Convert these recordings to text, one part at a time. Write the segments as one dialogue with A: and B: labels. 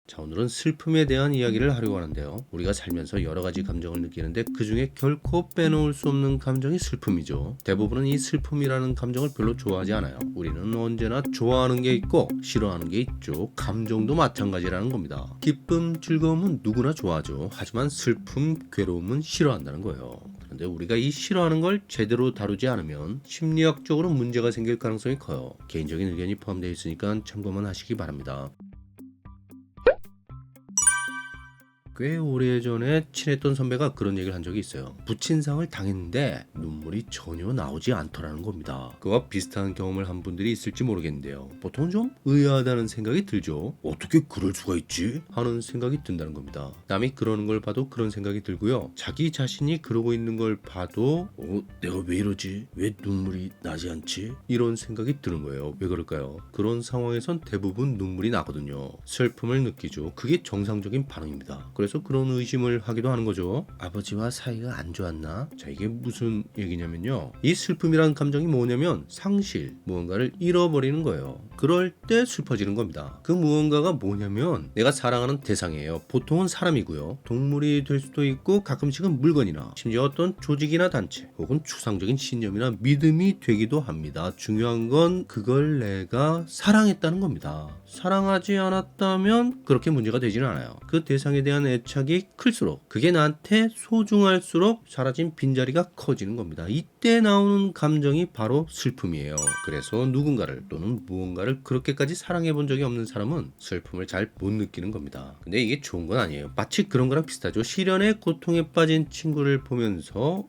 A: 자, 오늘은 슬픔에 대한 이야기를 하려고 하는데요. 우리가 살면서 여러 가지 감정을 느끼는데 그 중에 결코 빼놓을 수 없는 감정이 슬픔이죠. 대부분은 이 슬픔이라는 감정을 별로 좋아하지 않아요. 우리는 언제나 좋아하는 게 있고 싫어하는 게 있죠. 감정도 마찬가지라는 겁니다. 기쁨, 즐거움은 누구나 좋아하죠. 하지만 슬픔, 괴로움은 싫어한다는 거예요. 그런데 우리가 이 싫어하는 걸 제대로 다루지 않으면 심리학적으로 문제가 생길 가능성이 커요. 개인적인 의견이 포함되어 있으니까 참고만 하시기 바랍니다. 꽤 오래전에 친했던 선배가 그런 얘기를 한 적이 있어요. 부친상을 당했는데 눈물이 전혀 나오지 않더라는 겁니다. 그와 비슷한 경험을 한 분들이 있을지 모르겠는데요. 보통은 좀 의아하다는 생각이 들죠. 어떻게 그럴 수가 있지? 하는 생각이 든다는 겁니다. 남이 그러는 걸 봐도 그런 생각이 들고요. 자기 자신이 그러고 있는 걸 봐도 내가 왜 이러지? 왜 눈물이 나지 않지? 이런 생각이 드는 거예요. 왜 그럴까요? 그런 상황에선 대부분 눈물이 나거든요. 슬픔을 느끼죠. 그게 정상적인 반응입니다. 그래서 그런 의심을 하기도 하는 거죠. 아버지와 사이가 안 좋았나? 자, 이게 무슨 얘기냐면요. 이 슬픔이란 감정이 뭐냐면 상실, 무언가를 잃어버리는 거예요. 그럴 때 슬퍼지는 겁니다. 그 무언가가 뭐냐면 내가 사랑하는 대상이에요. 보통은 사람이고요. 동물이 될 수도 있고 가끔씩은 물건이나 심지어 어떤 조직이나 단체 혹은 추상적인 신념이나 믿음이 되기도 합니다. 중요한 건 그걸 내가 사랑했다는 겁니다. 사랑하지 않았다면 그렇게 문제가 되지는 않아요. 그 대상에 대한 애착이 클수록 그게 나한테 소중할수록 사라진 빈자리가 커지는 겁니다. 이때 나오는 감정이 바로 슬픔이에요. 그래서 누군가를 또는 무언가를 그렇게까지 사랑해 본 적이 없는 사람은 슬픔을 잘 못 느끼는 겁니다. 근데 이게 좋은 건 아니에요. 마치 그런 거랑 비슷하죠. 시련의 고통에 빠진 친구를 보면서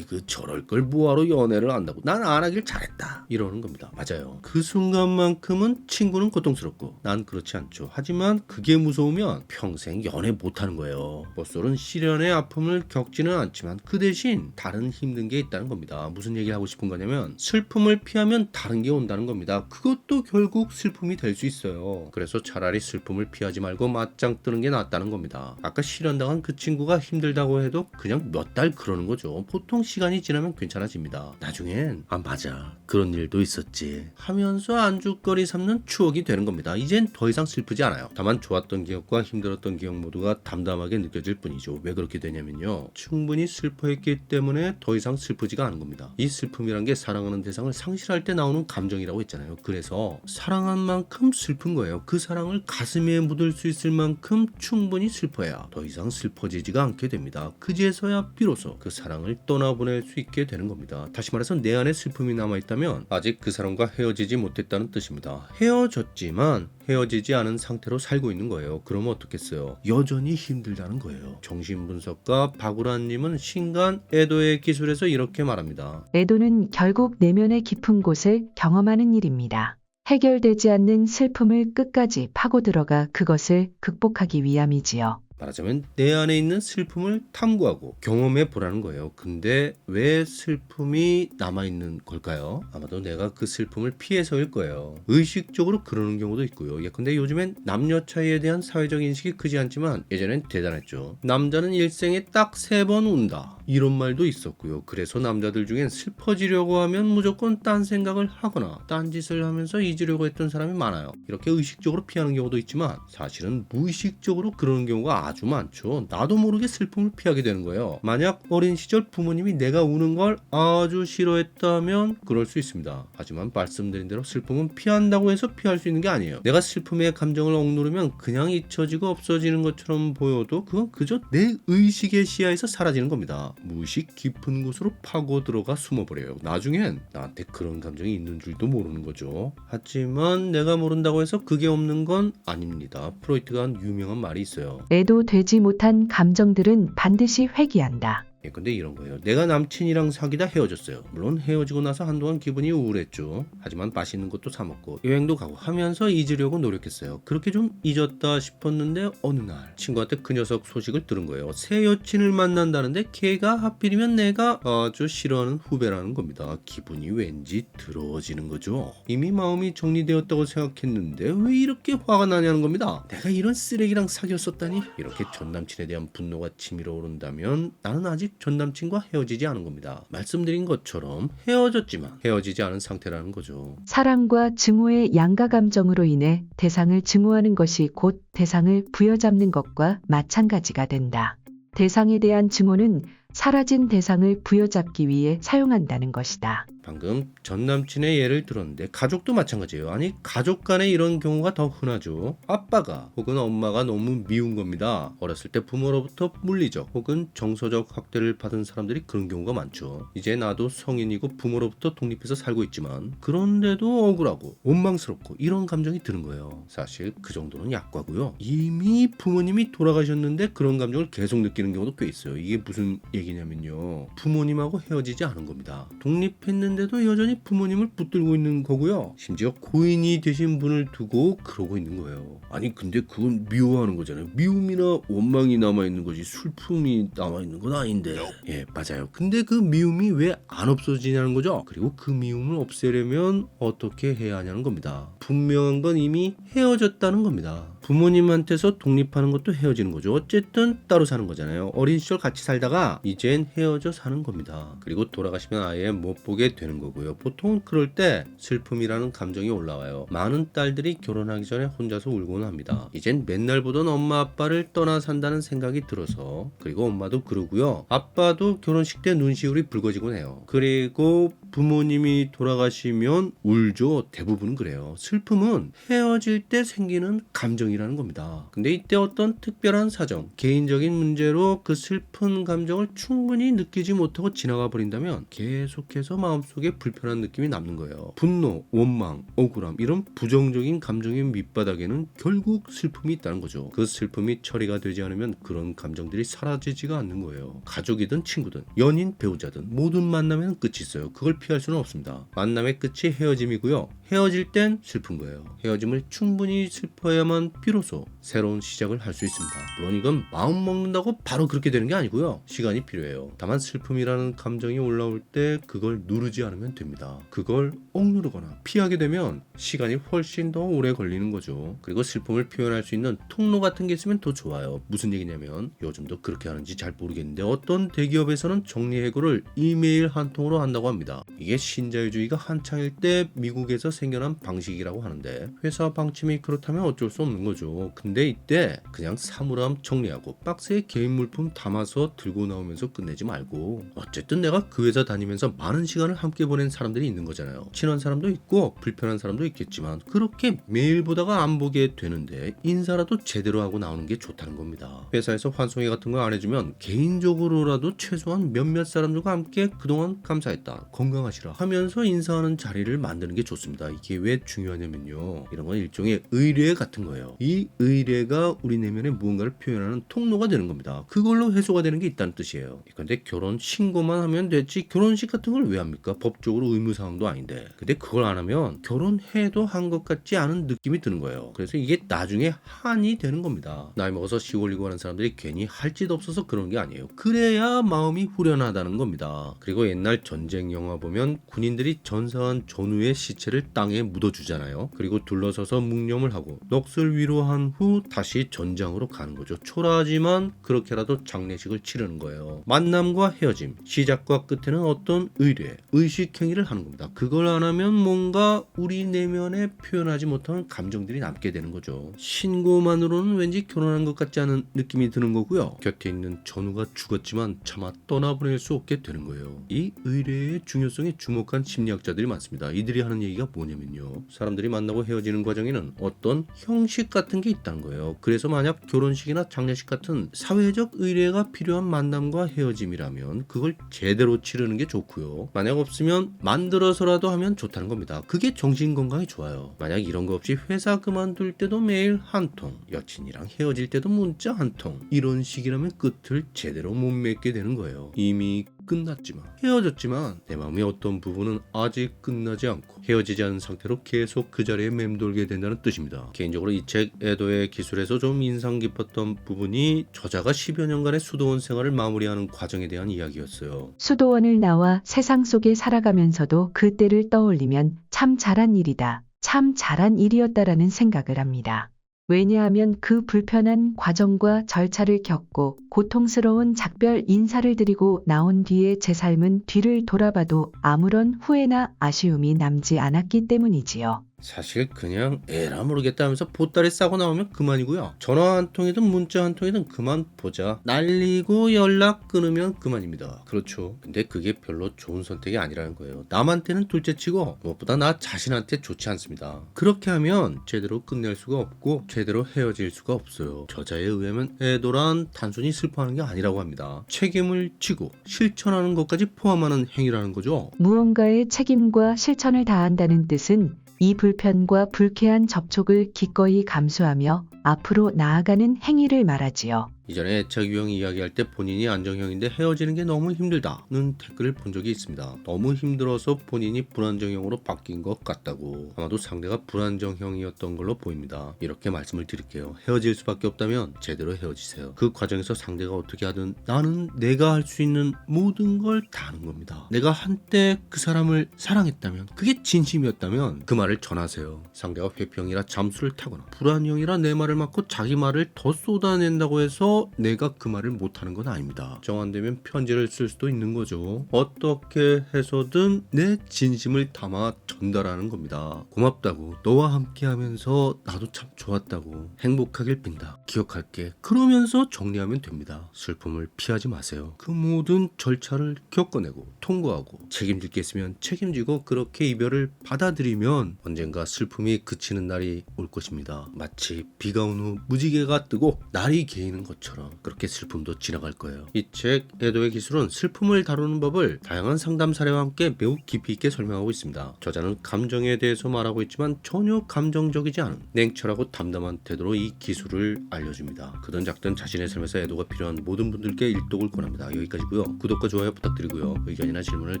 A: 저럴 걸 뭐하러 연애를 한다고 난 안 하길 잘했다 이러는 겁니다. 맞아요. 그 순간만큼은 친구는 고통스럽고 난 그렇지 않죠. 하지만 그게 무서우면 평생 연애 못하는 거예요. 모쏠은 시련의 아픔을 겪지는 않지만 그 대신 다른 힘든 게 있다는 겁니다. 무슨 얘기를 하고 싶은 거냐면 슬픔을 피하면 다른 게 온다는 겁니다. 그것도 결국 슬픔이 될 수 있어요. 그래서 차라리 슬픔을 피하지 말고 맞짱 뜨는 게 낫다는 겁니다. 아까 실현당한 그 친구가 힘들다고 해도 그냥 몇 달 그러는 거죠. 보통 시간이 지나면 괜찮아집니다. 나중엔 맞아 그런 일도 있었지 하면서 안주거리 삼는 추억이 되는 겁니다. 이젠 더 이상 슬프지 않아요. 다만 좋았던 기억과 힘들었던 기억 모두가 담담하게 느껴질 뿐이죠. 왜 그렇게 되냐면요. 충분히 슬퍼했기 때문에 더 이상 슬프지가 않은 겁니다. 이 슬픔이란 게 사랑하는 대상을 상실할 때 나오는 감정이라고 했잖아요. 그래서 사랑한 만큼 슬픈 거예요. 그 사랑을 가슴에 묻을 수 있을 만큼 충분히 슬퍼야 더 이상 슬퍼지지가 않게 됩니다. 그제서야 비로소 그 사랑을 떠나보낼 수 있게 되는 겁니다. 다시 말해서 내 안에 슬픔이 남아있다면 아직 그 사람과 헤어지지 못했다는 뜻입니다. 헤어졌지만 헤어지지 않은 상태로 살고 있는 거예요. 그러면 어떻겠어요? 여전히 힘들다는 거예요. 정신분석가 박우란님은 신간 애도의 기술에서 이렇게 말합니다.
B: 애도는 결국 내면의 깊은 곳을 경험하는 일입니다. 해결되지 않는 슬픔을 끝까지 파고 들어가 그것을 극복하기 위함이지요.
A: 말하자면 내 안에 있는 슬픔을 탐구하고 경험해 보라는 거예요. 근데 왜 슬픔이 남아있는 걸까요? 아마도 내가 그 슬픔을 피해서일 거예요. 의식적으로 그러는 경우도 있고요. 근데 요즘엔 남녀 차이에 대한 사회적 인식이 크지 않지만 예전엔 대단했죠. 남자는 일생에 딱 3번 운다 이런 말도 있었고요. 그래서 남자들 중엔 슬퍼지려고 하면 무조건 딴 생각을 하거나 딴 짓을 하면서 잊으려고 했던 사람이 많아요. 이렇게 의식적으로 피하는 경우도 있지만 사실은 무의식적으로 그러는 경우가 아주 많죠. 나도 모르게 슬픔을 피하게 되는 거예요. 만약 어린 시절 부모님이 내가 우는 걸 아주 싫어했다면 그럴 수 있습니다. 하지만 말씀드린 대로 슬픔은 피한다고 해서 피할 수 있는 게 아니에요. 내가 슬픔의 감정을 억누르면 그냥 잊혀지고 없어지는 것처럼 보여도 그건 그저 내 의식의 시야에서 사라지는 겁니다. 무의식 깊은 곳으로 파고 들어가 숨어버려요. 나중엔 나한테 그런 감정이 있는 줄도 모르는 거죠. 하지만 내가 모른다고 해서 그게 없는 건 아닙니다. 프로이트가 한 유명한 말이 있어요.
B: 애도되지 못한 감정들은 반드시 회귀한다.
A: 근데 이런 거예요. 내가 남친이랑 사귀다 헤어졌어요. 물론 헤어지고 나서 한동안 기분이 우울했죠. 하지만 맛있는 것도 사 먹고 여행도 가고 하면서 잊으려고 노력했어요. 그렇게 좀 잊었다 싶었는데 어느 날 친구한테 그 녀석 소식을 들은 거예요. 새 여친을 만난다는데 걔가 하필이면 내가 아주 싫어하는 후배라는 겁니다. 기분이 왠지 더러워지는 거죠. 이미 마음이 정리되었다고 생각했는데 왜 이렇게 화가 나냐는 겁니다. 내가 이런 쓰레기랑 사귀었었다니. 이렇게 전 남친에 대한 분노가 치밀어 오른다면 나는 아직 아직 전 남친과 헤어지지 않은 겁니다. 말씀드린 것처럼 헤어졌지만 헤어지지 않은 상태라는 거죠.
B: 사랑과 증오의 양가 감정으로 인해 대상을 증오하는 것이 곧 대상을 부여잡는 것과 마찬가지가 된다. 대상에 대한 증오는 사라진 대상을 부여잡기 위해 사용한다는 것이다.
A: 방금 전 남친의 예를 들었는데 가족도 마찬가지예요. 아니 가족 간에 이런 경우가 더 흔하죠. 아빠가 혹은 엄마가 너무 미운 겁니다. 어렸을 때 부모로부터 물리적 혹은 정서적 학대를 받은 사람들이 그런 경우가 많죠. 이제 나도 성인이고 부모로부터 독립해서 살고 있지만 그런데도 억울하고 원망스럽고 이런 감정이 드는 거예요. 사실 그 정도는 약과고요. 이미 부모님이 돌아가셨는데 그런 감정을 계속 느끼는 경우도 꽤 있어요. 이게 무슨 얘기냐면요. 부모님하고 헤어지지 않은 겁니다. 독립했는데도 여전히 부모님을 붙들고 있는 거고요. 심지어 고인이 되신 분을 두고 그러고 있는 거예요. 아니 근데 그건 미워하는 거잖아요. 미움이나 원망이 남아있는 거지 슬픔이 남아있는 건 아닌데. 예, 맞아요. 근데 그 미움이 왜 안 없어지냐는 거죠. 그리고 그 미움을 없애려면 어떻게 해야 하냐는 겁니다. 분명한 건 이미 헤어졌다는 겁니다. 부모님한테서 독립하는 것도 헤어지는 거죠. 어쨌든 따로 사는 거잖아요. 어린 시절 같이 살다가 이젠 헤어져 사는 겁니다. 그리고 돌아가시면 아예 못 보게 되는 거고요. 보통 그럴 때 슬픔이라는 감정이 올라와요. 많은 딸들이 결혼하기 전에 혼자서 울곤 합니다. 이젠 맨날 보던 엄마 아빠를 떠나 산다는 생각이 들어서. 그리고 엄마도 그러고요. 아빠도 결혼식 때 눈시울이 붉어지곤 해요. 그리고 부모님이 돌아가시면 울죠. 대부분은 그래요. 슬픔은 헤어질 때 생기는 감정이라는 겁니다. 근데 이때 어떤 특별한 사정, 개인적인 문제로 그 슬픈 감정을 충분히 느끼지 못하고 지나가 버린다면 계속해서 마음속에 불편한 느낌이 남는 거예요. 분노, 원망, 억울함 이런 부정적인 감정의 밑바닥에는 결국 슬픔이 있다는 거죠. 그 슬픔이 처리가 되지 않으면 그런 감정들이 사라지지가 않는 거예요. 가족이든 친구든 연인, 배우자든 모든 만남에는 끝이 있어요. 그걸 피할 수는 없습니다. 만남의 끝이 헤어짐이고요. 헤어질 땐 슬픈 거예요. 헤어짐을 충분히 슬퍼야만 비로소 새로운 시작을 할 수 있습니다. 물론 이건 마음 먹는다고 바로 그렇게 되는 게 아니고요. 시간이 필요해요. 다만 슬픔이라는 감정이 올라올 때 그걸 누르지 않으면 됩니다. 그걸 억누르거나 피하게 되면 시간이 훨씬 더 오래 걸리는 거죠. 그리고 슬픔을 표현할 수 있는 통로 같은 게 있으면 더 좋아요. 무슨 얘기냐면 요즘도 그렇게 하는지 잘 모르겠는데 어떤 대기업에서는 정리해고를 이메일 한 통으로 한다고 합니다. 이게 신자유주의가 한창일 때 미국에서 생겨난 방식이라고 하는데 회사 방침이 그렇다면 어쩔 수 없는 거죠. 근데 이때 그냥 사물함 정리하고 박스에 개인 물품 담아서 들고 나오면서 끝내지 말고 어쨌든 내가 그 회사 다니면서 많은 시간을 함께 보낸 사람들이 있는 거잖아요. 친한 사람도 있고 불편한 사람도 있겠지만 그렇게 매일 보다가 안 보게 되는데 인사라도 제대로 하고 나오는 게 좋다는 겁니다. 회사에서 환송회 같은 거 안 해주면 개인적으로라도 최소한 몇몇 사람들과 함께 그동안 감사했다, 건강하시라 하면서 인사하는 자리를 만드는 게 좋습니다. 이게 왜 중요하냐면요. 이런 건 일종의 의뢰 같은 거예요. 이 의뢰가 우리 내면에 무언가를 표현하는 통로가 되는 겁니다. 그걸로 해소가 되는 게 있다는 뜻이에요. 근데 결혼 신고만 하면 됐지 결혼식 같은 걸 왜 합니까? 법적으로 의무사항도 아닌데. 근데 그걸 안 하면 결혼해도 한 것 같지 않은 느낌이 드는 거예요. 그래서 이게 나중에 한이 되는 겁니다. 나이 먹어서 시골리고 하는 사람들이 괜히 할 짓 없어서 그런 게 아니에요. 그래야 마음이 후련하다는 겁니다. 그리고 옛날 전쟁 영화 보면 군인들이 전사한 전우의 시체를 땅에 묻어주잖아요. 그리고 둘러서서 묵념을 하고 넋을 위로한 후 다시 전장으로 가는 거죠. 초라하지만 그렇게라도 장례식을 치르는 거예요. 만남과 헤어짐, 시작과 끝에는 어떤 의뢰, 의식행위를 하는 겁니다. 그걸 안 하면 뭔가 우리 내면에 표현하지 못한 감정들이 남게 되는 거죠. 신고만으로는 왠지 결혼한 것 같지 않은 느낌이 드는 거고요. 곁에 있는 전우가 죽었지만 차마 떠나보낼 수 없게 되는 거예요. 이 의뢰의 중요성에 주목한 심리학자들이 많습니다. 이들이 하는 얘기가 뭐냐면요. 사람들이 만나고 헤어지는 과정에는 어떤 형식 같은 게 있다는 거예요. 그래서 만약 결혼식이나 장례식 같은 사회적 의뢰가 필요한 만남과 헤어짐이라면 그걸 제대로 치르는 게 좋고요. 만약 없으면 만들어서라도 하면 좋다는 겁니다. 그게 정신건강에 좋아요. 만약 이런 거 없이 회사 그만둘 때도 매일 한 통, 여친이랑 헤어질 때도 문자 한 통, 이런 식이라면 끝을 제대로 못 맺게 되는 거예요. 이미 끝났지만 헤어졌지만 내 마음의 어떤 부분은 아직 끝나지 않고 헤어지지 않은 상태로 계속 그 자리에 맴돌게 된다는 뜻입니다. 개인적으로 이 책 애도의 기술에서 좀 인상 깊었던 부분이 저자가 10여 년간의 수도원 생활을 마무리하는 과정에 대한 이야기였어요.
B: 수도원을 나와 세상 속에 살아가면서도 그때를 떠올리면 참 잘한 일이다. 참 잘한 일이었다라는 생각을 합니다. 왜냐하면 그 불편한 과정과 절차를 겪고 고통스러운 작별 인사를 드리고 나온 뒤에 제 삶은 뒤를 돌아봐도 아무런 후회나 아쉬움이 남지 않았기 때문이지요.
A: 사실 그냥 에라 모르겠다 하면서 보따리 싸고 나오면 그만이고요. 전화 한 통이든 문자 한 통이든 그만 보자. 날리고 연락 끊으면 그만입니다. 그렇죠. 근데 그게 별로 좋은 선택이 아니라는 거예요. 남한테는 둘째치고 무엇보다 나 자신한테 좋지 않습니다. 그렇게 하면 제대로 끝낼 수가 없고 제대로 헤어질 수가 없어요. 저자에 의하면 애도란 단순히 슬퍼하는 게 아니라고 합니다. 책임을 지고 실천하는 것까지 포함하는 행위라는 거죠.
B: 무언가의 책임과 실천을 다한다는 뜻은 이 불편과 불쾌한 접촉을 기꺼이 감수하며 앞으로 나아가는 행위를 말하지요.
A: 이전에 애착 유형 이야기할 때 본인이 안정형인데 헤어지는 게 너무 힘들다는 댓글을 본 적이 있습니다. 너무 힘들어서 본인이 불안정형으로 바뀐 것 같다고. 아마도 상대가 불안정형이었던 걸로 보입니다. 이렇게 말씀을 드릴게요. 헤어질 수밖에 없다면 제대로 헤어지세요. 그 과정에서 상대가 어떻게 하든 나는 내가 할 수 있는 모든 걸 다 하는 겁니다. 내가 한때 그 사람을 사랑했다면, 그게 진심이었다면 그 말을 전하세요. 상대가 회피형이라 잠수를 타거나 불안형이라 내 말을 막고 자기 말을 더 쏟아낸다고 해서 내가 그 말을 못하는 건 아닙니다. 정안되면 편지를 쓸 수도 있는 거죠. 어떻게 해서든 내 진심을 담아 전달하는 겁니다. 고맙다고, 너와 함께 하면서 나도 참 좋았다고, 행복하길 빈다, 기억할게, 그러면서 정리하면 됩니다. 슬픔을 피하지 마세요. 그 모든 절차를 겪어내고 통과하고 책임질 게 있으면 책임지고 그렇게 이별을 받아들이면 언젠가 슬픔이 그치는 날이 올 것입니다. 마치 비가 온 후 무지개가 뜨고 날이 개이는 것처럼 그렇게 슬픔도 지나갈 거예요. 이 책 애도의 기술은 슬픔을 다루는 법을 다양한 상담 사례와 함께 매우 깊이 있게 설명하고 있습니다. 저자는 감정에 대해서 말하고 있지만 전혀 감정적이지 않은 냉철하고 담담한 태도로 이 기술을 알려줍니다. 크든 작든 자신의 삶에서 애도가 필요한 모든 분들께 일독을 권합니다. 여기까지고요. 구독과 좋아요 부탁드리고요. 의견이나 질문을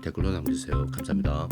A: 댓글로 남겨주세요. 감사합니다.